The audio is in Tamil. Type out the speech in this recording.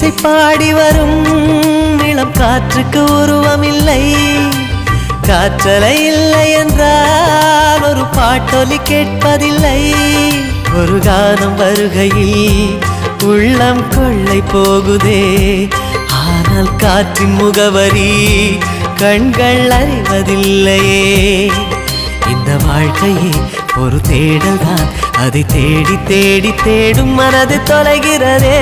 இசை பாடி வரும் இளம் காற்றுக்கு உருவமில்லை. காற்றலை இல்லை என்றால் ஒரு பாட்டொலி கேட்பதில்லை. ஒரு கானம் வருகையில் உள்ளம் கொள்ளை போகுதே, ஆனால் காற்றின் முகவரி கண்கள் அறிவதில்லையே. இந்த வாழ்க்கையே ஒரு தேடல் தான், அதை தேடி தேடி தேடும் மனது தொலைகிறதே.